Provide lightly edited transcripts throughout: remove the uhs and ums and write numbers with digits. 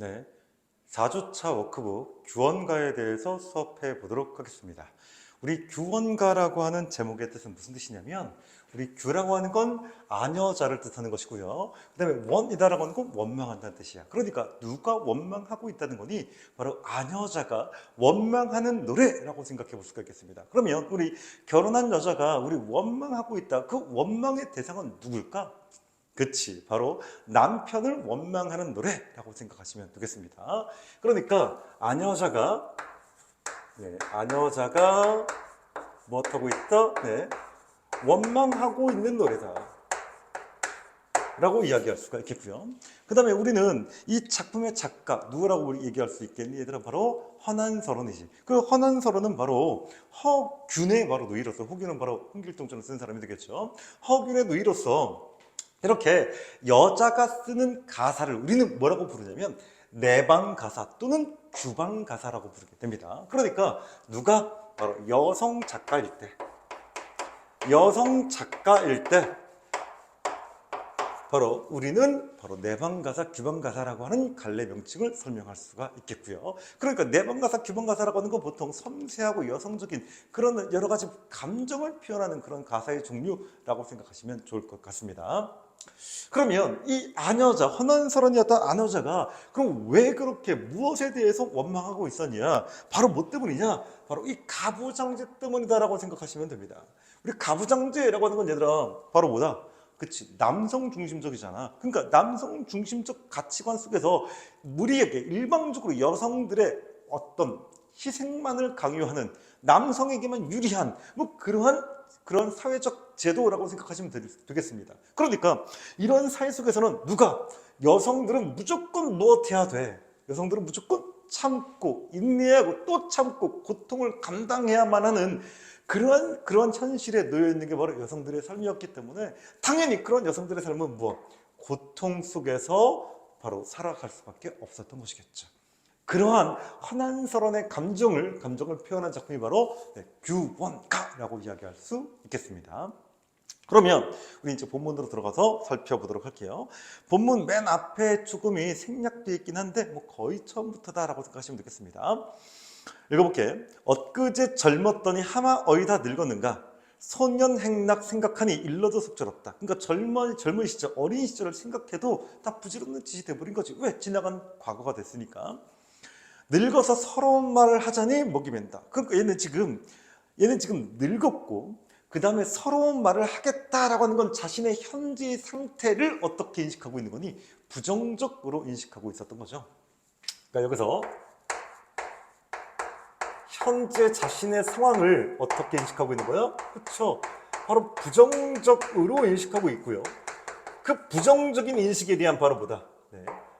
네, 4주차 워크북 규원가에 대해서 수업해 보도록 하겠습니다. 우리 규원가라고 하는 제목의 뜻은 무슨 뜻이냐면, 우리 규라고 하는 건 아녀자를 뜻하는 것이고요. 그 다음에 원이다라고 하는 건 원망한다는 뜻이야. 그러니까 누가 원망하고 있다는 거니 바로 아녀자가 원망하는 노래라고 생각해 볼 수가 있겠습니다. 그러면 우리 결혼한 여자가 우리 원망하고 있다. 그 원망의 대상은 누굴까? 그치, 바로 남편을 원망하는 노래라고 생각하시면 되겠습니다. 그러니까 아녀자가 무엇하고 있다? 원망하고 있는 노래다 라고 이야기할 수가 있겠고요. 그 다음에 우리는 이 작품의 작가 누구라고 우리 얘기할 수 있겠니? 얘들아, 바로 허난설원이지. 그 허난설원은 바로 허균의 바로 누이로서, 허균은 바로 홍길동전을 쓴 사람이 되겠죠. 허균의 누이로서 이렇게 여자가 쓰는 가사를 우리는 뭐라고 부르냐면 내방가사 또는 규방가사라고 부르게 됩니다. 그러니까 누가 바로 여성 작가일 때 바로 우리는 바로 내방가사, 규방가사라고 하는 갈래 명칭을 설명할 수가 있겠고요. 그러니까 내방가사, 규방가사라고 하는 건 보통 섬세하고 여성적인 그런 여러 가지 감정을 표현하는 그런 가사의 종류라고 생각하시면 좋을 것 같습니다. 그러면 이 아녀자, 허난설원이었던 아녀자가 그럼 왜 그렇게 무엇에 대해서 원망하고 있었냐? 바로 뭐 때문이냐? 바로 이 가부장제 때문이다라고 생각하시면 됩니다. 우리 가부장제라고 하는 건 얘들아 바로 뭐다? 그치, 남성 중심적이잖아. 그러니까 남성 중심적 가치관 속에서 무리에게 일방적으로 여성들의 어떤 희생만을 강요하는, 남성에게만 유리한 뭐 그런 사회적 제도라고 생각하시면 되겠습니다. 그러니까 이런 사회 속에서는 여성들은 무조건 무엇해야 돼? 여성들은 무조건 참고 인내하고 또 참고 고통을 감당해야만 하는 그런 현실에 놓여 있는 게 바로 여성들의 삶이었기 때문에 당연히 그런 여성들의 삶은 고통 속에서 바로 살아갈 수밖에 없었던 것이겠죠. 그러한 허난설원의 감정을 표현한 작품이 바로 규원가라고 이야기할 수 있겠습니다. 그러면 우리 이제 본문으로 들어가서 살펴보도록 할게요. 본문 맨 앞에 조금이 생략되어 있긴 한데 거의 처음부터다라고 생각하시면 되겠습니다. 읽어볼게. 엊그제 젊었더니 하마 어이다 늙었는가? 소년 행락 생각하니 일러도 속절없다. 그러니까 젊은 시절, 어린 시절을 생각해도 다 부질없는 짓이 돼버린 거지. 왜? 지나간 과거가 됐으니까. 늙어서 서러운 말을 하자니 목이 맨다. 그러니까 얘는 지금 늙었고 그 다음에 서러운 말을 하겠다라고 하는 건 자신의 현재 상태를 어떻게 인식하고 있는 거니? 부정적으로 인식하고 있었던 거죠. 그러니까 여기서 현재 자신의 상황을 어떻게 인식하고 있는 거예요? 그렇죠. 바로 부정적으로 인식하고 있고요. 그 부정적인 인식에 대한 바로 뭐다?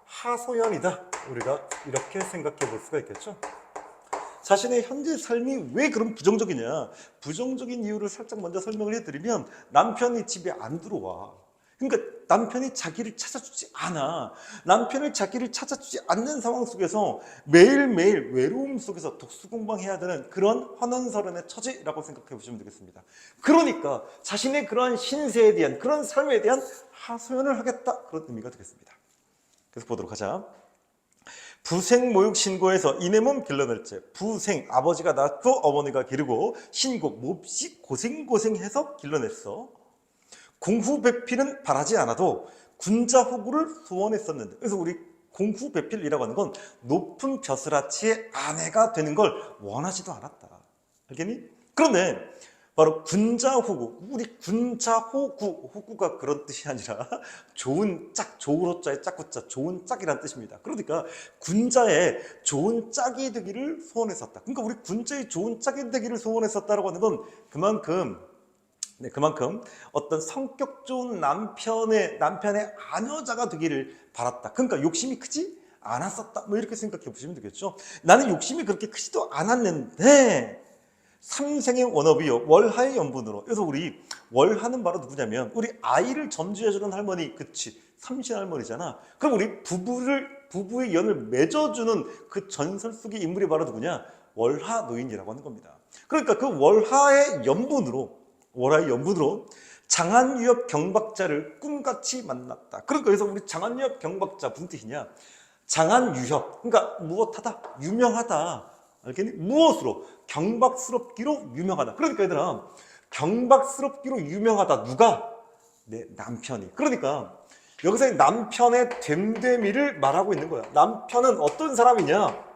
하소연이다. 우리가 이렇게 생각해 볼 수가 있겠죠. 자신의 현재 삶이 왜 그런 부정적이냐? 부정적인 이유를 살짝 먼저 설명을 해드리면 남편이 집에 안 들어와. 그러니까 남편이 자기를 찾아주지 않아. 남편을 자기를 찾아주지 않는 상황 속에서 매일매일 외로움 속에서 독수공방해야 되는 그런 허난설원의 처지라고 생각해 보시면 되겠습니다. 그러니까 자신의 그러한 신세에 대한, 그런 삶에 대한 하소연을 하겠다, 그런 의미가 되겠습니다. 그래서 보도록 하자. 부생 모육 신고해서 이내 몸 길러낼째. 부생, 아버지가 낳고 어머니가 기르고, 신고, 몹시 고생해서 길러냈어. 공후배필은 바라지 않아도 군자호구를 소원했었는데, 그래서 우리 공후배필이라고 하는 건 높은 벼슬아치의 아내가 되는 걸 원하지도 않았다. 알겠니? 그런데 바로 군자호구, 우리 군자호구, 호구가 그런 뜻이 아니라 좋은 짝, 좋은 호자의 짝구자, 좋은 짝이란 뜻입니다. 그러니까 군자의 좋은 짝이 되기를 소원했었다. 그러니까 우리 군자의 좋은 짝이 되기를 소원했었다라고 하는 건 그만큼 어떤 성격 좋은 남편의 아녀자가 되기를 바랐다. 그러니까 욕심이 크지 않았었다. 이렇게 생각해 보시면 되겠죠. 나는 욕심이 그렇게 크지도 않았는데 삼생의 원업이요 월하의 연분으로. 그래서 우리 월하는 바로 누구냐면 우리 아이를 점주해주는 할머니, 그치, 삼신 할머니잖아. 그럼 우리 부부의 연을 맺어주는 그 전설 속의 인물이 바로 누구냐? 월하 노인이라고 하는 겁니다. 그러니까 그 월하의 연분으로 장한유엽 경박자를 꿈같이 만났다. 그러니까 그래서 우리 장한유엽 경박자 무슨 뜻이냐? 장한유협, 그러니까 무엇하다, 유명하다. 알겠니? 무엇으로? 경박스럽기로 유명하다. 그러니까 얘들아, 경박스럽기로 유명하다. 누가? 내 남편이. 그러니까 여기서 남편의 됨됨이를 말하고 있는 거야. 남편은 어떤 사람이냐?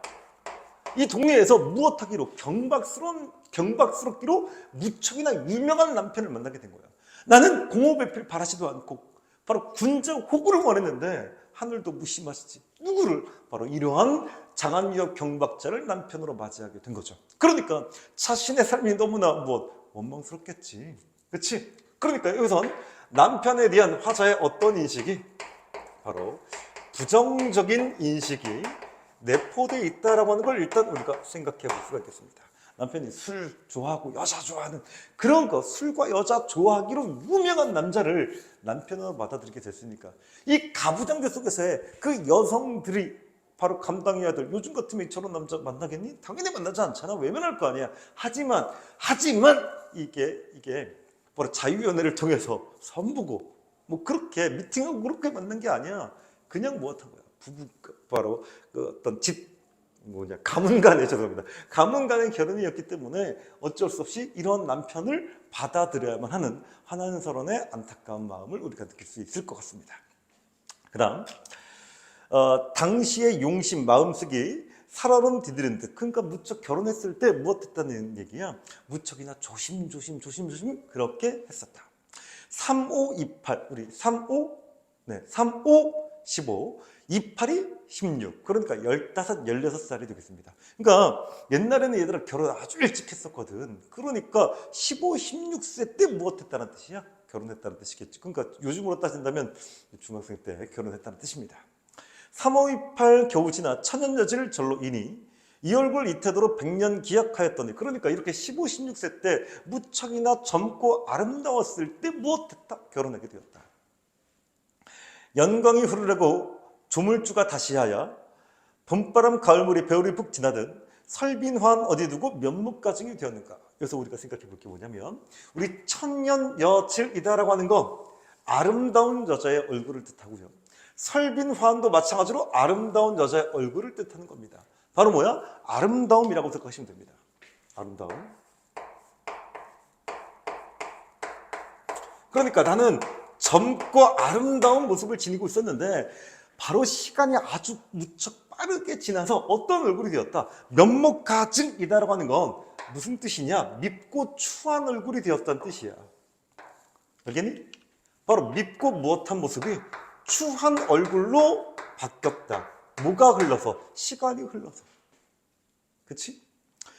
이 동네에서 무엇하기로 경박스럽기로 무척이나 유명한 남편을 만나게 된 거야. 나는 공호배필 바라지도 않고 바로 군장 호구를 원했는데 하늘도 무심하시지. 누구를? 바로 이러한 장한유협 경박자를 남편으로 맞이하게 된 거죠. 그러니까 자신의 삶이 너무나 원망스럽겠지. 그렇지? 그러니까 여기선 남편에 대한 화자의 어떤 인식이? 바로 부정적인 인식이 내포되어 있다라고 하는 걸 일단 우리가 생각해 볼 수가 있겠습니다. 남편이 술 좋아하고 여자 좋아하는 그런 거, 술과 여자 좋아하기로 유명한 남자를 남편으로 받아들이게 됐으니까 이 가부장제 속에서의 그 여성들이 바로 감당해야 될, 요즘 같으면 저런 남자 만나겠니? 당연히 만나지 않잖아. 외면할 거 아니야. 하지만 이게 바로 자유연애를 통해서 선보고 그렇게 미팅하고 그렇게 만난 게 아니야. 그냥 무엇한 거야. 부부, 바로 그 어떤 가문간의, 죄송합니다. 가문간의 결혼이었기 때문에 어쩔 수 없이 이런 남편을 받아들여야만 하는 하나는 서론의 안타까운 마음을 우리가 느낄 수 있을 것 같습니다. 그 다음, 당시의 용심, 마음쓰기, 살얼음 디디는 듯. 그러니까 무척 결혼했을 때 무엇했다는 얘기야? 무척이나 조심조심 그렇게 했었다. 3528, 우리 35, 15, 28이 16. 그러니까 15, 16살이 되겠습니다. 그러니까 옛날에는 얘들아 결혼 아주 일찍 했었거든. 그러니까 15, 16세 때 무엇했다는 뜻이야? 결혼했다는 뜻이겠지. 그러니까 요즘으로 따진다면 중학생 때 결혼했다는 뜻입니다. 3528 겨우 지나 천연여지를 절로 이니 이 얼굴 이 태도로 100년 기약하였더니. 그러니까 이렇게 15, 16세 때 무척이나 젊고 아름다웠을 때 무엇했다? 결혼하게 되었다. 연광이 흐르려고 조물주가 다시하여 봄바람 가을물이 배울이 푹 지나듯 설빈환 어디 두고 면목가증이 되었는가. 그래서 우리가 생각해 볼 게 뭐냐면 우리 천년여칠이다라고 하는 건 아름다운 여자의 얼굴을 뜻하고요. 설빈환도 마찬가지로 아름다운 여자의 얼굴을 뜻하는 겁니다. 바로 뭐야? 아름다움이라고 생각하시면 됩니다. 아름다움. 그러니까 나는 젊고 아름다운 모습을 지니고 있었는데 바로 시간이 아주 무척 빠르게 지나서 어떤 얼굴이 되었다? 면목가증이다라고 하는 건 무슨 뜻이냐? 밉고 추한 얼굴이 되었다는 뜻이야. 알겠니? 바로 밉고 무엇한 모습이 추한 얼굴로 바뀌었다. 뭐가 흘러서? 시간이 흘러서. 그치?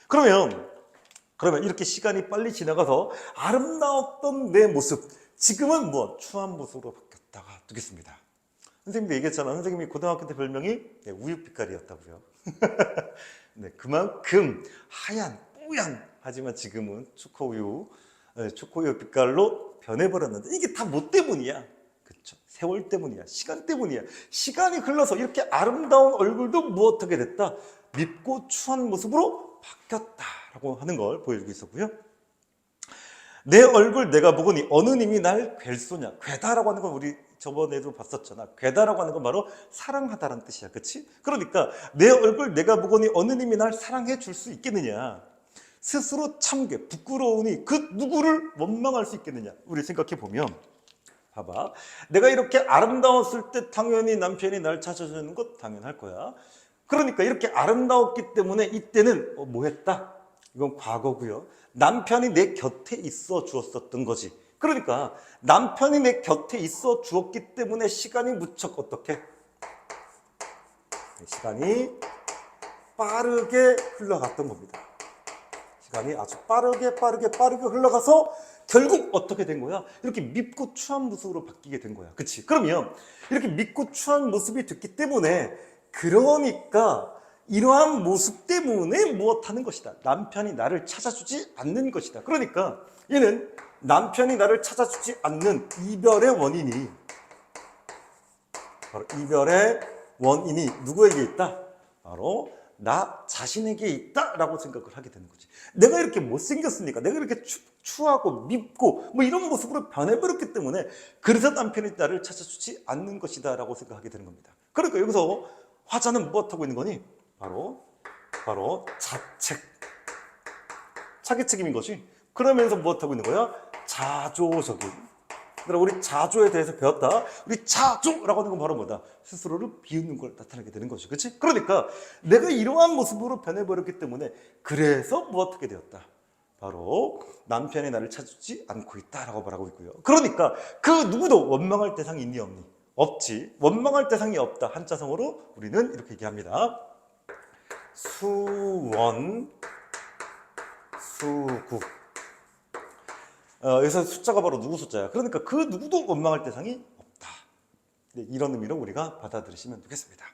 그러면 이렇게 시간이 빨리 지나가서 아름다웠던 내 모습, 지금은 추한 모습으로 바뀌었다가 되겠습니다. 선생님도 얘기했잖아. 선생님이 고등학교 때 별명이 우유빛깔이었다고요. 네, 그만큼 하얀, 뽀얀, 하지만 지금은 초코우유 빛깔로 변해버렸는데 이게 다 뭐 때문이야? 그렇죠. 세월 때문이야. 시간 때문이야. 시간이 흘러서 이렇게 아름다운 얼굴도 무엇하게 됐다? 밉고 추한 모습으로 바뀌었다라고 하는 걸 보여주고 있었고요. 내 얼굴 내가 보거니 어느 님이 날 괸소냐. 괸다라고 하는 건 우리 저번에도 봤었잖아. 괸다라고 하는 건 바로 사랑하다라는 뜻이야. 그치? 그러니까 내 얼굴 내가 보거니 어느 님이 날 사랑해 줄 수 있겠느냐. 스스로 참게 부끄러우니 그 누구를 원망할 수 있겠느냐. 우리 생각해 보면 봐봐. 내가 이렇게 아름다웠을 때 당연히 남편이 날 찾아주는 것 당연할 거야. 그러니까 이렇게 아름다웠기 때문에 이때는 뭐 했다? 이건 과거고요. 남편이 내 곁에 있어 주었었던 거지. 그러니까 남편이 내 곁에 있어 주었기 때문에 시간이 무척 어떻게? 시간이 빠르게 흘러갔던 겁니다. 시간이 아주 빠르게 흘러가서 결국 어떻게 된 거야? 이렇게 밉고 추한 모습으로 바뀌게 된 거야. 그치? 그러면 이렇게 밉고 추한 모습이 됐기 때문에 그러니까 이러한 모습 때문에 무엇하는 것이다. 남편이 나를 찾아주지 않는 것이다. 그러니까 얘는 남편이 나를 찾아주지 않는 이별의 원인이 바로 이별의 원인이 누구에게 있다? 바로 나 자신에게 있다라고 생각을 하게 되는 거지. 내가 이렇게 못생겼으니까, 내가 이렇게 추하고 밉고 이런 모습으로 변해버렸기 때문에 그래서 남편이 나를 찾아주지 않는 것이다 라고 생각하게 되는 겁니다. 그러니까 여기서 화자는 무엇하고 있는 거니? 바로 자책. 자기 책임인 것이. 그러면서 무엇하고 있는 거야? 자조적인. 우리 자조에 대해서 배웠다. 우리 자조라고 하는 건 바로 뭐다? 스스로를 비웃는 걸 나타내게 되는 것이. 그렇지? 그러니까 내가 이러한 모습으로 변해버렸기 때문에 그래서 무엇하게 되었다. 바로 남편이 나를 찾지 않고 있다라고 말하고 있고요. 그러니까 그 누구도 원망할 대상이 있니 없니? 없지. 원망할 대상이 없다. 한자성어로 우리는 이렇게 얘기합니다. 수원, 수국. 여기서 숫자가 바로 누구 숫자야. 그러니까 그 누구도 원망할 대상이 없다. 이런 의미로 우리가 받아들이시면 되겠습니다.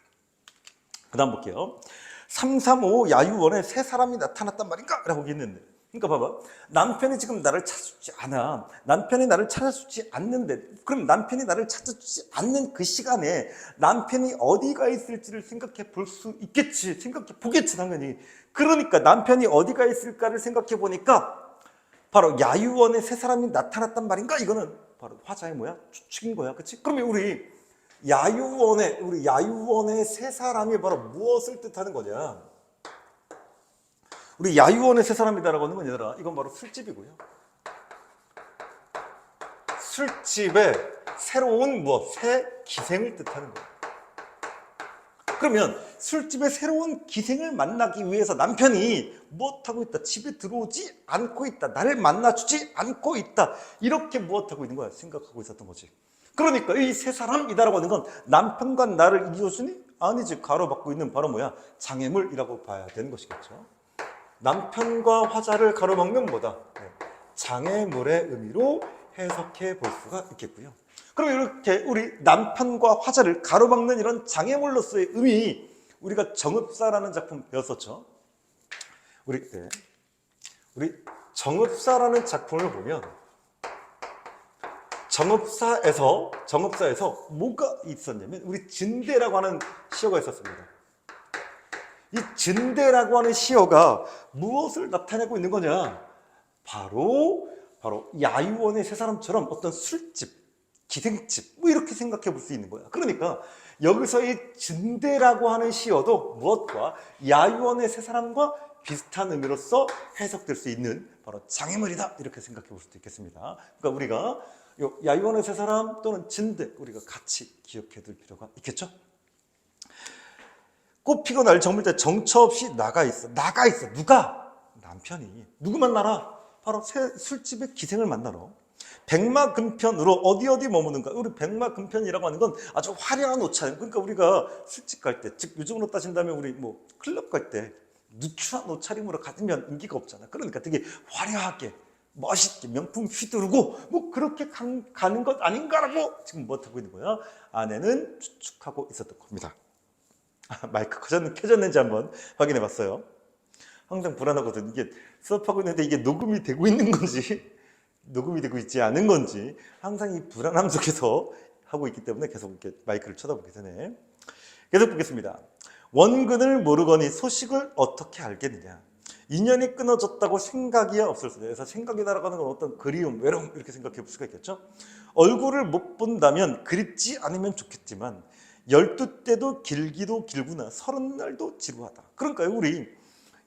그 다음 볼게요. 335 야유원에 새 사람이 나타났단 말인가? 라고 했는데, 그러니까 봐봐. 남편이 지금 나를 찾아주지 않아. 남편이 나를 찾아주지 않는데, 그럼 남편이 나를 찾아주지 않는 그 시간에 남편이 어디가 있을지를 생각해 볼 수 있겠지. 생각해 보겠지, 당연히. 그러니까 남편이 어디가 있을까를 생각해 보니까 바로 야유원에 새 사람이 나타났단 말인가? 이거는 바로 화자의 뭐야? 추측인 거야. 그치? 그러면 우리 야유원에 새 사람이 바로 무엇을 뜻하는 거냐? 우리 야유원의 새 사람이다라고 하는 건 얘들아, 이건 바로 술집이고요. 술집에 새로운 새 기생을 뜻하는 거예요. 그러면 술집에 새로운 기생을 만나기 위해서 남편이 무엇하고 있다? 집에 들어오지 않고 있다. 나를 만나주지 않고 있다. 이렇게 무엇하고 있는 거야? 생각하고 있었던 거지. 그러니까 이 새 사람이다라고 하는 건 남편과 나를 이어주니? 아니지. 가로막고 있는 바로 뭐야? 장애물이라고 봐야 되는 것이겠죠. 남편과 화자를 가로막는 뭐다? 장애물의 의미로 해석해 볼 수가 있겠고요. 그럼 이렇게 우리 남편과 화자를 가로막는 이런 장애물로서의 의미, 우리가 정읍사라는 작품 배웠었죠. 우리 정읍사라는 작품을 보면 정읍사에서 뭐가 있었냐면 우리 진대라고 하는 시어가 있었습니다. 이 진대라고 하는 시어가 무엇을 나타내고 있는 거냐? 바로 야유원의 새 사람처럼 어떤 술집, 기생집 뭐 이렇게 생각해 볼 수 있는 거야. 그러니까 여기서 이 진대라고 하는 시어도 무엇과 야유원의 새 사람과 비슷한 의미로서 해석될 수 있는 바로 장애물이다 이렇게 생각해 볼 수도 있겠습니다. 그러니까 우리가 야유원의 새 사람 또는 진대 우리가 같이 기억해 둘 필요가 있겠죠. 꽃 피고 날 저물 때 정처 없이 나가 있어. 누가? 남편이. 누구만 나라? 바로 새 술집의 기생을 만나러 백마금편으로 어디 머무는가? 우리 백마금편이라고 하는 건 아주 화려한 옷차림. 그러니까 우리가 술집 갈 때, 즉 요즘으로 따진다면 우리 뭐 클럽 갈 때 누추한 옷차림으로 가면 인기가 없잖아. 그러니까 되게 화려하게 멋있게 명품 휘두르고 뭐 그렇게 가는 것 아닌가라고 지금 못하고 있는 거야. 아내는 추측하고 있었던 겁니다. 마이크 켜졌는지 한번 확인해 봤어요. 항상 불안하거든. 이게 수업하고 있는데 이게 녹음이 되고 있는 건지 녹음이 되고 있지 않은 건지 항상 이 불안함 속에서 하고 있기 때문에 계속 이렇게 마이크를 쳐다보게 되네. 계속 보겠습니다. 원근을 모르거니 소식을 어떻게 알겠느냐. 인연이 끊어졌다고 생각이야 없었어요. 그래서 생각이다라고 하는 건 어떤 그리움, 외로움 이렇게 생각해 볼 수가 있겠죠. 얼굴을 못 본다면 그립지 않으면 좋겠지만 12때도 길기도 길구나 30날도 지루하다. 그러니까 우리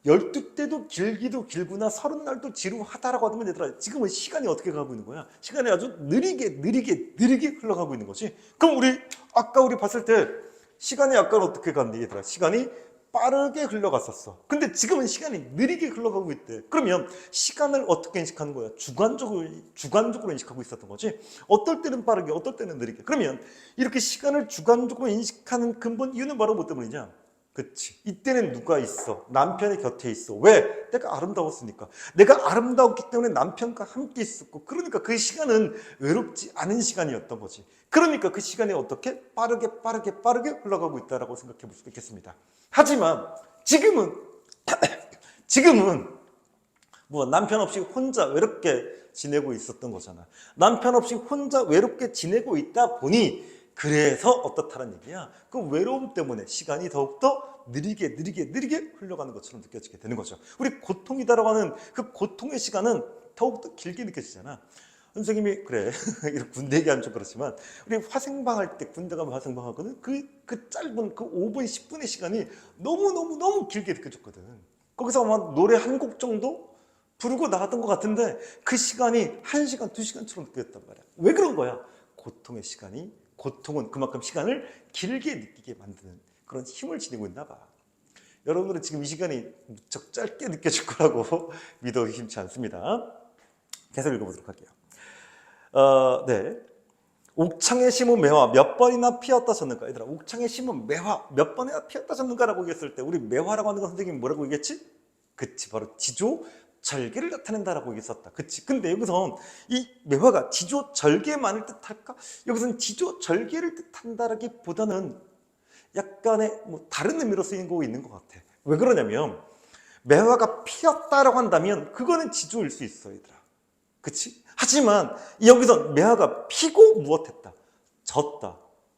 12때도 길기도 길구나 30날도 지루하다라고 하는 건 얘들아 지금은 시간이 어떻게 가고 있는 거야? 시간이 아주 느리게 흘러가고 있는 거지. 그럼 아까 우리 봤을 때 시간이 아까 어떻게 갔니 얘들아? 시간이 빠르게 흘러갔었어. 근데 지금은 시간이 느리게 흘러가고 있대. 그러면 시간을 어떻게 인식하는 거야? 주관적으로 인식하고 있었던 거지. 어떨 때는 빠르게, 어떨 때는 느리게. 그러면 이렇게 시간을 주관적으로 인식하는 근본 이유는 바로 뭐 때문이냐? 그치. 이때는 누가 있어? 남편이 곁에 있어. 왜? 내가 아름다웠으니까. 내가 아름다웠기 때문에 남편과 함께 있었고, 그러니까 그 시간은 외롭지 않은 시간이었던 거지. 그러니까 그 시간이 어떻게 빠르게 흘러가고 있다라고 생각해 볼 수도 있겠습니다. 하지만 지금은 뭐 남편 없이 혼자 외롭게 지내고 있었던 거잖아. 남편 없이 혼자 외롭게 지내고 있다 보니 그래서 어떻다는 얘기야? 그 외로움 때문에 시간이 더욱더 느리게 흘러가는 것처럼 느껴지게 되는 거죠. 우리 고통이다라고 하는 그 고통의 시간은 더욱더 길게 느껴지잖아. 선생님이 그래 이렇게 군대 얘기하면 좀 그렇지만 우리 화생방 할 때 군대 가면 화생방 하거든 그 짧은 그 5분 10분의 시간이 너무 길게 느껴졌거든. 거기서 아마 노래 한 곡 정도 부르고 나왔던 것 같은데 그 시간이 1시간 2시간처럼 느껴졌단 말이야. 왜 그런 거야? 고통의 시간이 고통은 그만큼 시간을 길게 느끼게 만드는 그런 힘을 지니고 있나 봐. 여러분들은 지금 이 시간이 무척 짧게 느껴질 거라고 믿어 의심치 않습니다. 계속 읽어보도록 할게요. 네. 옥창에 심은 매화 몇 번이나 피었다 졌는가? 얘들아, 옥창에 심은 매화 몇 번이나 피었다 졌는가라고 얘기했을 때 우리 매화라고 하는 건 선생님이 뭐라고 얘기했지? 그치, 바로 지조 절개를 나타낸다라고 얘기했었다. 그치? 근데 여기서 이 매화가 지조 절개만을 뜻할까? 여기서는 지조 절개를 뜻한다라기보다는 약간의 다른 의미로 쓰이는 거 있는 것 같아. 왜 그러냐면 매화가 피었다라고 한다면 그거는 지조일 수 있어, 얘들아. 그치? 하지만 여기서 매화가 피고 무엇했다? 졌다.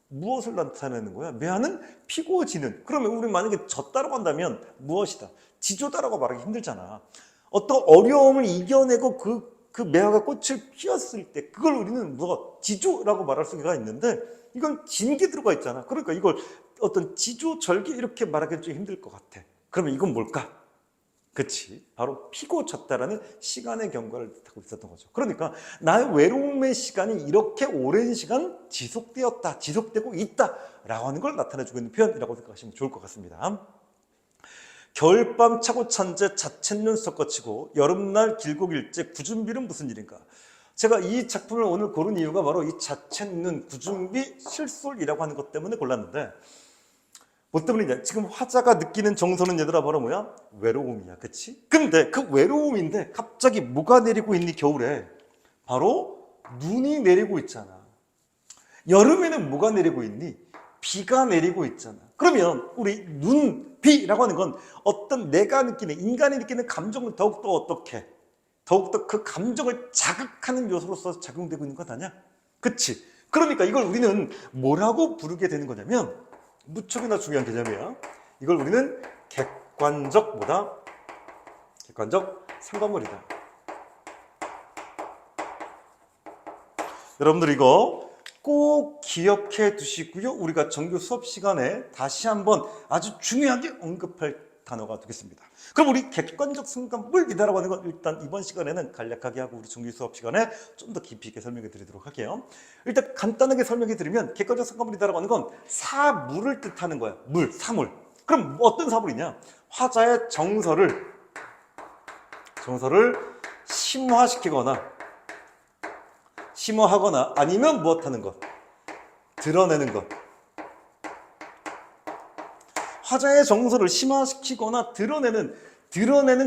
무엇을 나타내는 거야? 매화는 피고 지는. 그러면 우리 만약에 졌다라고 한다면 무엇이다? 지조다라고 말하기 힘들잖아. 어떤 어려움을 이겨내고 그 매화가 꽃을 피웠을 때 그걸 우리는 지조라고 말할 수가 있는데 이건 진 게 들어가 있잖아. 그러니까 이걸 어떤 지조 절개 이렇게 말하기 좀 힘들 것 같아. 그러면 이건 뭘까? 그치, 바로 피고 졌다라는 시간의 경과를 뜻하고 있었던 거죠. 그러니까 나의 외로움의 시간이 이렇게 오랜 시간 지속되었다, 지속되고 있다라고 하는 걸 나타내주고 있는 표현이라고 생각하시면 좋을 것 같습니다. 겨울밤 차고 찬제 자칫눈 섞어치고 여름날 길고 길제 구준비는 무슨 일인가? 제가 이 작품을 오늘 고른 이유가 바로 이 자칫눈, 구준비, 실솔이라고 하는 것 때문에 골랐는데 뭐 때문이냐? 지금 화자가 느끼는 정서는 얘들아 바로 뭐야? 외로움이야, 그치? 근데 그 외로움인데 갑자기 뭐가 내리고 있니 겨울에? 바로 눈이 내리고 있잖아. 여름에는 뭐가 내리고 있니? 비가 내리고 있잖아. 그러면 우리 눈, 비라고 하는 건 어떤 내가 느끼는, 인간이 느끼는 감정을 더욱더 어떻게? 더욱더 그 감정을 자극하는 요소로서 작용되고 있는 것 아니야? 그치? 그러니까 이걸 우리는 뭐라고 부르게 되는 거냐면 무척이나 중요한 개념이야. 이걸 우리는 객관적 상관물이다. 여러분들 이거 꼭 기억해 두시고요. 우리가 정규 수업 시간에 다시 한번 아주 중요하게 언급할 단어가 되겠습니다. 그럼 우리 객관적 상관물이다라고 하는 건 일단 이번 시간에는 간략하게 하고 우리 정규 수업 시간에 좀 더 깊이 있게 설명해 드리도록 할게요. 일단 간단하게 설명해 드리면 객관적 상관물이다라고 하는 건 사물을 뜻하는 거야. 물, 사물. 그럼 어떤 사물이냐? 화자의 정서를 심화하거나 아니면 무엇하는 것? 드러내는 것. 화자의 정서를 심화시키거나 드러내는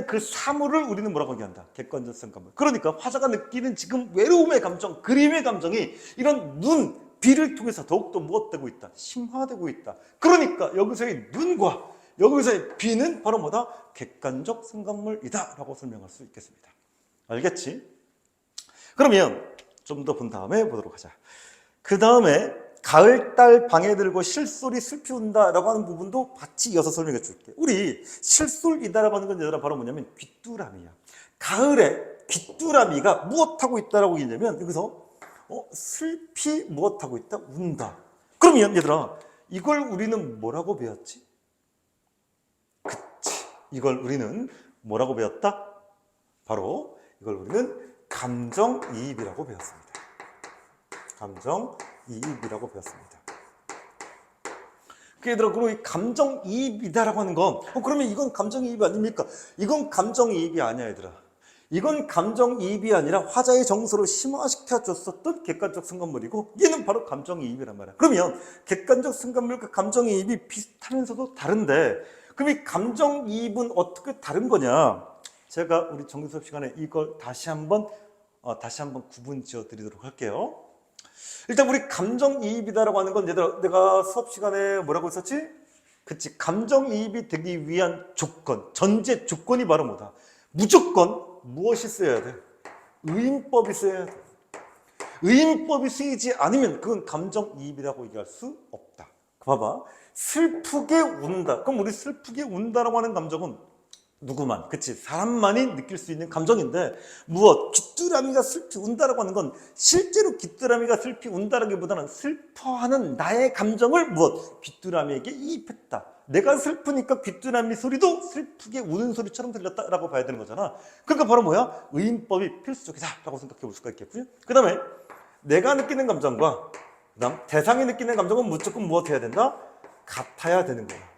그 사물을 우리는 뭐라고 얘기한다? 객관적 상관물. 그러니까 화자가 느끼는 지금 외로움의 감정, 그림의 감정이 이런 눈, 비를 통해서 더욱더 무엇되고 있다? 심화되고 있다. 그러니까 여기서의 눈과 여기서의 비는 바로 뭐다? 객관적 상관물이다 라고 설명할 수 있겠습니다. 알겠지? 그러면 좀 더 본 다음에 보도록 하자. 그 다음에 가을달 방에 들고 실솔이 슬피 운다라고 하는 부분도 같이 이어서 설명해 줄게. 우리 실솔이다라고 하는 건 얘들아 바로 뭐냐면 귀뚜라미야. 가을에 귀뚜라미가 무엇하고 있다라고 얘기하냐면 여기서 슬피 무엇하고 있다? 운다. 그러면 얘들아 이걸 우리는 뭐라고 배웠지? 그치. 이걸 우리는 뭐라고 배웠다? 바로 이걸 우리는 감정이입이라고 배웠습니다. 감정이입이라고 배웠습니다. 얘들아, 그리고 이 감정이입이다라고 하는 건 그러면 이건 감정이입이 아닙니까? 이건 감정이입이 아니야, 얘들아. 이건 감정이입이 아니라 화자의 정서를 심화시켜줬었던 객관적 상관물이고 얘는 바로 감정이입이란 말이야. 그러면 객관적 상관물과 감정이입이 비슷하면서도 다른데 그럼 이 감정이입은 어떻게 다른 거냐? 제가 우리 정규 수업 시간에 이걸 다시 한번 구분 지어 드리도록 할게요. 일단 우리 감정이입이다라고 하는 건 얘들아 내가 수업 시간에 뭐라고 했었지? 그치, 감정이입이 되기 위한 조건, 전제 조건이 바로 뭐다? 무조건 무엇이 쓰여야 돼? 의인법이 쓰여야 돼. 의인법이 쓰이지 않으면 그건 감정이입이라고 얘기할 수 없다. 봐봐, 슬프게 운다. 그럼 우리 슬프게 운다라고 하는 감정은 누구만, 그치, 사람만이 느낄 수 있는 감정인데, 무엇? 귀뚜라미가 슬피 운다라고 하는 건 실제로 귀뚜라미가 슬피 운다라기보다는 슬퍼하는 나의 감정을 무엇? 귀뚜라미에게 이입했다. 내가 슬프니까 귀뚜라미 소리도 슬프게 우는 소리처럼 들렸다라고 봐야 되는 거잖아. 그러니까 바로 뭐야? 의인법이 필수적이다라고 생각해 볼 수가 있겠고요. 그 다음에 내가 느끼는 감정과 그다음 대상이 느끼는 감정은 무조건 무엇 해야 된다? 같아야 되는 거야.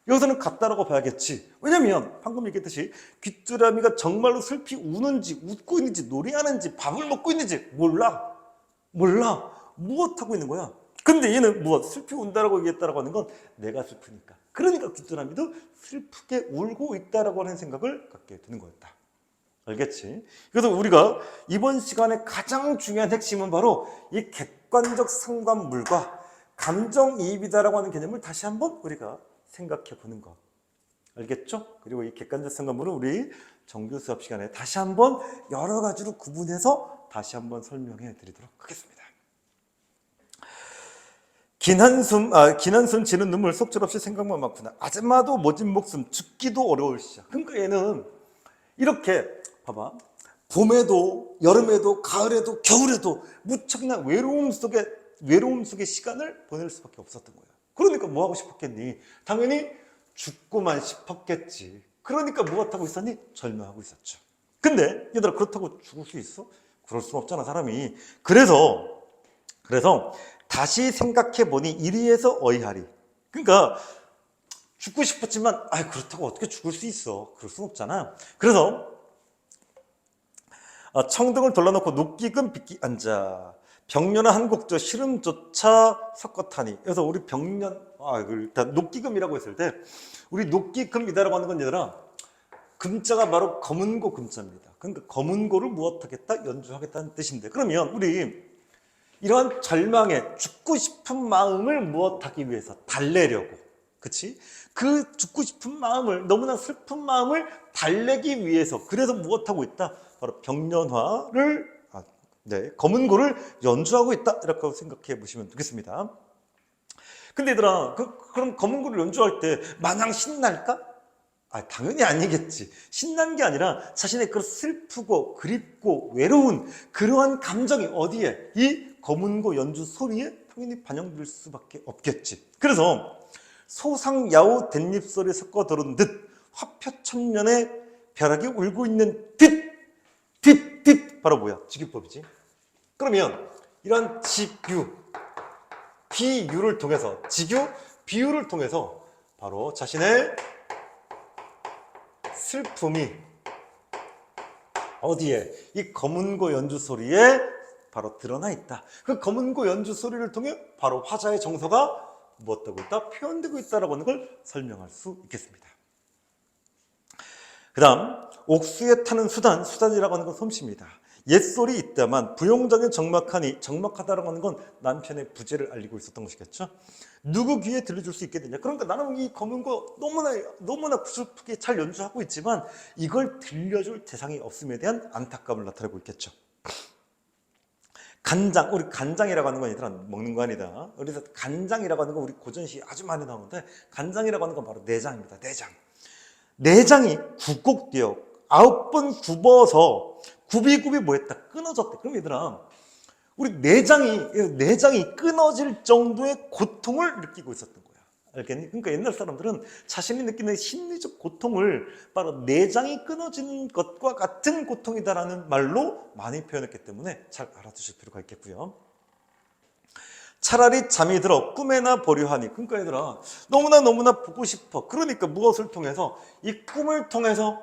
여기서는 같다라고 봐야겠지. 왜냐면 방금 얘기했듯이 귀뚜라미가 정말로 슬피 우는지 웃고 있는지 노래하는지 밥을 먹고 있는지 몰라. 무엇 하고 있는 거야. 근데 얘는 무엇? 슬피 운다라고 얘기했다라고 하는 건 내가 슬프니까. 그러니까 귀뚜라미도 슬프게 울고 있다라고 하는 생각을 갖게 되는 거였다. 알겠지? 그래서 우리가 이번 시간에 가장 중요한 핵심은 바로 이 객관적 상관물과 감정이입이다라고 하는 개념을 다시 한번 우리가 생각해 보는 것. 알겠죠? 그리고 이 객관적 상관물은 우리 정규 수업 시간에 다시 한번 여러 가지로 구분해서 다시 한번 설명해 드리도록 하겠습니다. 긴 한숨 지는 눈물 속절없이 생각만 많구나. 아줌마도 모진 목숨 죽기도 어려울 시야. 그러니까 얘는 이렇게 봐봐. 봄에도 여름에도 가을에도 겨울에도 무척이나 외로움 속에 시간을 보낼 수밖에 없었던 거야. 그러니까 뭐 하고 싶었겠니? 당연히 죽고만 싶었겠지. 그러니까 무엇하고 있었니? 절망하고 있었죠. 근데 얘들아, 그렇다고 죽을 수 있어? 그럴 수는 없잖아, 사람이. 그래서 다시 생각해보니 이리에서 어이하리. 그러니까 죽고 싶었지만 그렇다고 어떻게 죽을 수 있어? 그럴 수는 없잖아. 그래서 청등을 돌려놓고 녹기금 빗기 앉아 병년아 한곡조 시름조차 섞어타니. 그래서 우리 병년 일단 녹기금이라고 했을 때 우리 녹기금이다라고 하는 건 얘들아, 금자가 바로 검은고 금자입니다. 그러니까 검은고를 무엇하겠다? 연주하겠다는 뜻인데, 그러면 우리 이러한 절망에 죽고 싶은 마음을 무엇하기 위해서? 달래려고. 그치? 그 죽고 싶은 마음을, 너무나 슬픈 마음을 달래기 위해서, 그래서 무엇하고 있다? 바로 병년화를, 검은고를 연주하고 있다. 이렇게 생각해 보시면 되겠습니다. 근데 얘들아, 그럼 검은고를 연주할 때 마냥 신날까? 당연히 아니겠지. 신난 게 아니라 자신의 그 슬프고 그립고 외로운 그러한 감정이 어디에? 이 검은고 연주 소리에 당연히 반영될 수밖에 없겠지. 그래서 소상야오 댄잎소리 섞어 들은 듯 화표천년의 벼락이 울고 있는 듯 바로 뭐야? 직유법이지. 그러면 이런 직유, 비유를 통해서, 직유, 비유를 통해서 바로 자신의 슬픔이 어디에? 이 검은고 연주 소리에 바로 드러나 있다. 그 검은고 연주 소리를 통해 바로 화자의 정서가 무엇하고 있다? 표현되고 있다라고 하는 걸 설명할 수 있겠습니다. 그 다음, 옥수에 타는 수단이라고 하는 건 솜씨입니다. 옛소리 있다만 부용장에 적막하다라고 하는 건 남편의 부재를 알리고 있었던 것이겠죠. 누구 귀에 들려줄 수 있게 되냐. 그러니까 나는 이 검은 거 너무나 구슬프게 잘 연주하고 있지만 이걸 들려줄 대상이 없음에 대한 안타까움을 나타내고 있겠죠. 간장, 우리 간장이라고 하는 건 얘들아 먹는 거 아니다. 그래서 간장이라고 하는 건 우리 고전시 아주 많이 나오는데, 간장이라고 하는 건 바로 내장입니다. 내장이 굽곡되어 9번 굽어서 굽이 뭐했다? 끊어졌대. 그럼 얘들아, 우리 내장이 끊어질 정도의 고통을 느끼고 있었던 거야. 알겠니? 그러니까 옛날 사람들은 자신이 느끼는 심리적 고통을 바로 내장이 끊어지는 것과 같은 고통이다라는 말로 많이 표현했기 때문에 잘 알아두실 필요가 있겠고요. 차라리 잠이 들어 꿈에나 보려하니. 그러니까 얘들아, 너무나 보고 싶어. 그러니까 무엇을 통해서? 이 꿈을 통해서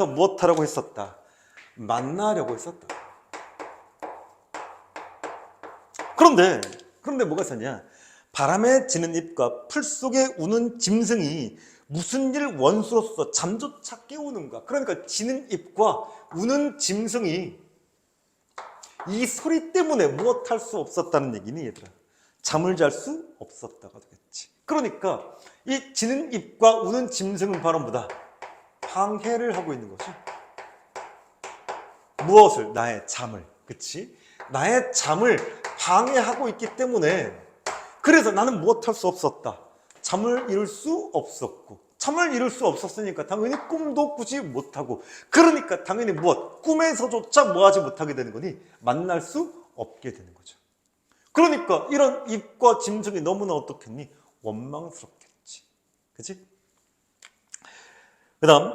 무엇하라고 했었다? 만나려고 했었다. 그런데 뭐가 있었냐? 바람에 지는 잎과 풀 속에 우는 짐승이 무슨 일 원수로서 잠조차 깨우는가. 그러니까 지는 잎과 우는 짐승이 이 소리 때문에 무엇할 수 없었다는 얘기니 얘들아. 잠을 잘 수 없었다가 되겠지. 그러니까 이 지는 잎과 우는 짐승은 바로 뭐다? 방해를 하고 있는 거지. 무엇을? 나의 잠을. 그치? 나의 잠을 방해하고 있기 때문에, 그래서 나는 무엇할 수 없었다? 잠을 이룰 수 없었고, 잠을 이룰 수 없었으니까 당연히 꿈도 꾸지 못하고, 그러니까 당연히 무엇? 꿈에서조차 뭐 하지 못하게 되는 거니? 만날 수 없게 되는 거죠. 그러니까 이런 입과 짐승이 너무나 어떻겠니? 원망스럽겠지. 그치? 그 다음,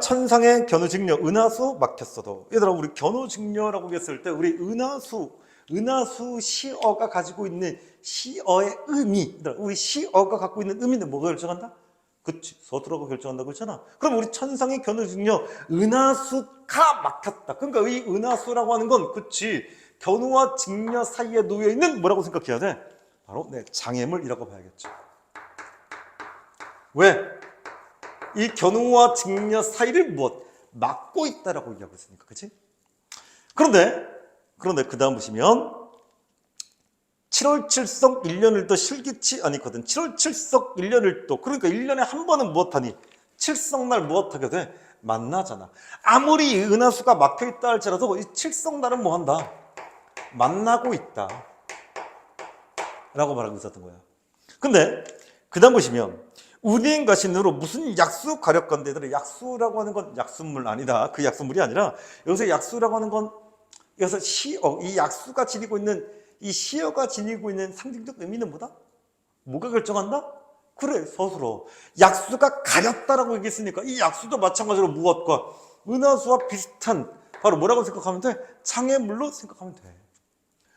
천상의 견우직녀, 은하수 막혔어도. 얘들아, 우리 견우직녀라고 했을 때, 우리 은하수 시어가 가지고 있는 시어의 의미, 우리 시어가 갖고 있는 의미는 뭐가 결정한다? 그치, 서술어가 결정한다고 했잖아. 그럼 우리 천상의 견우직녀, 은하수가 막혔다. 그러니까 이 은하수라고 하는 건, 그치, 견우와 직녀 사이에 놓여 있는 뭐라고 생각해야 돼? 바로 장애물이라고 봐야겠죠. 왜? 이 견우와 직녀 사이를 무엇? 막고 있다라고 얘기하고 있으니까, 그치? 그런데 그 다음 보시면 7월 7석 1년 1도 실기치 아니거든. 7월 7석 1년 1도. 그러니까 1년에 한 번은 무엇하니? 칠석날 무엇하게 돼? 만나잖아. 아무리 은하수가 막혀있다 할지라도 이 칠석날은 뭐한다? 만나고 있다 라고 말하고 있었던 거야. 근데 그 다음 보시면 운행 가신으로 무슨 약수 가렵건데, 얘들아, 약수라고 하는 건 약수물 아니다. 그 약수물이 아니라 여기서 약수라고 하는 건 여기서 시어, 이 약수가 지니고 있는, 이 시어가 지니고 있는 상징적 의미는 뭐다? 뭐가 결정한다? 그래, 서술어. 약수가 가렸다라고 얘기했으니까 이 약수도 마찬가지로 무엇과? 은하수와 비슷한, 바로 뭐라고 생각하면 돼? 장애물로 생각하면 돼.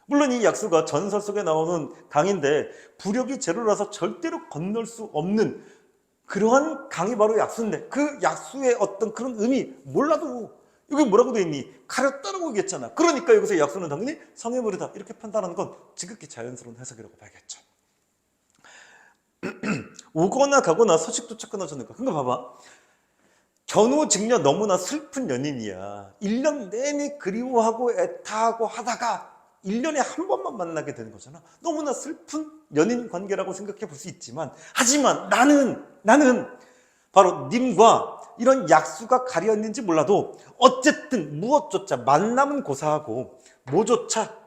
물론 이 약수가 전설 속에 나오는 강인데 부력이 제로라서 절대로 건널 수 없는 그러한 강이 바로 약수인데, 그 약수의 어떤 그런 의미 몰라도 이게 뭐라고 돼 있니? 가렸다라고 얘기했잖아. 그러니까 여기서 약수는 당연히 성애물이다 이렇게 판단하는 건 지극히 자연스러운 해석이라고 봐야겠죠. 오거나 가거나 서식조차 끊어지는 거. 그러니까 봐봐, 견우직녀 너무나 슬픈 연인이야. 1년 내내 그리워하고 애타하고 하다가 1년에 한 번만 만나게 되는 거잖아. 너무나 슬픈 연인 관계라고 생각해 볼 수 있지만, 하지만 나는 바로 님과 이런 약수가 가려있는지 몰라도 어쨌든 무엇조차 만남은 고사하고 뭐조차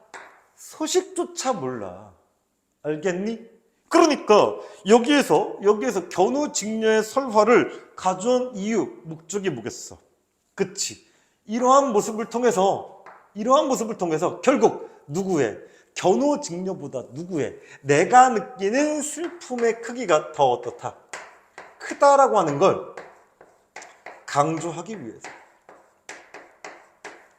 소식조차 몰라. 알겠니? 그러니까 여기에서 견우직녀의 설화를 가져온 이유, 목적이 뭐겠어? 그치? 이러한 모습을 통해서 결국 누구의? 견우직녀보다 누구의? 내가 느끼는 슬픔의 크기가 더 어떻다? 크다라고 하는 걸 강조하기 위해서.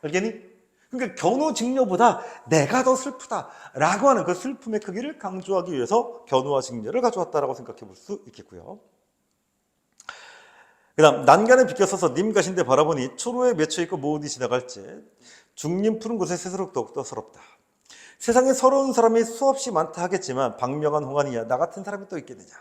알겠니? 그러니까 견우직녀보다 내가 더 슬프다라고 하는 그 슬픔의 크기를 강조하기 위해서 견우와 직녀를 가져왔다라고 생각해 볼 수 있겠고요. 그 다음, 난간에 비껴서서 님 가신데 바라보니 초로에 맺혀있고 무엇이 지나갈지 중림 푸른 곳에 새수록 더욱더 서럽다. 세상에 서러운 사람이 수없이 많다 하겠지만 박명한 홍안이야 나 같은 사람이 또 있겠느냐.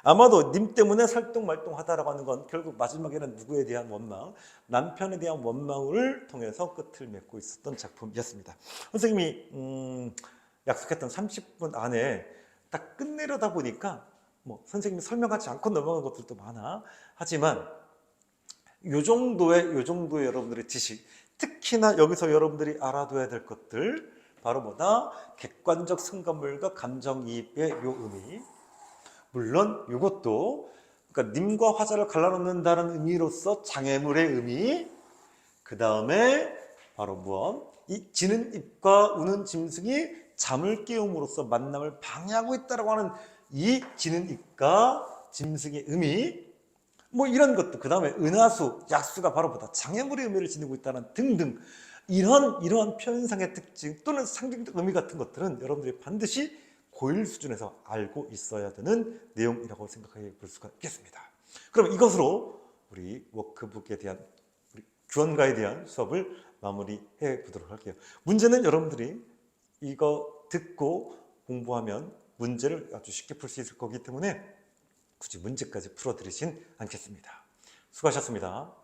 아마도 님 때문에 살똥말똥하다라고 하는 건 결국 마지막에는 누구에 대한 원망, 남편에 대한 원망을 통해서 끝을 맺고 있었던 작품이었습니다. 선생님이 약속했던 30분 안에 딱 끝내려다 보니까 뭐 선생님이 설명하지 않고 넘어간 것들도 많아. 하지만 요 정도의 여러분들의 지식, 특히나 여기서 여러분들이 알아둬야 될 것들, 바로 뭐다? 객관적 성감물과 감정이입의 요 의미. 물론 이것도, 그러니까 님과 화자를 갈라놓는다는 의미로서 장애물의 의미, 그 다음에 바로 무엇? 이 지는 입과 우는 짐승이 잠을 깨움으로써 만남을 방해하고 있다고 하는 이 지는 입과 짐승의 의미, 뭐 이런 것도, 그 다음에 은하수, 약수가 바로 보다 장애물의 의미를 지니고 있다는 등등, 이러한 표현상의 특징 또는 상징적 의미 같은 것들은 여러분들이 반드시 고1 수준에서 알고 있어야 되는 내용이라고 생각해 볼 수가 있겠습니다. 그럼 이것으로 우리 워크북에 대한, 우리 규원가에 대한 수업을 마무리해 보도록 할게요. 문제는 여러분들이 이거 듣고 공부하면 문제를 아주 쉽게 풀 수 있을 거기 때문에 굳이 문제까지 풀어드리진 않겠습니다. 수고하셨습니다.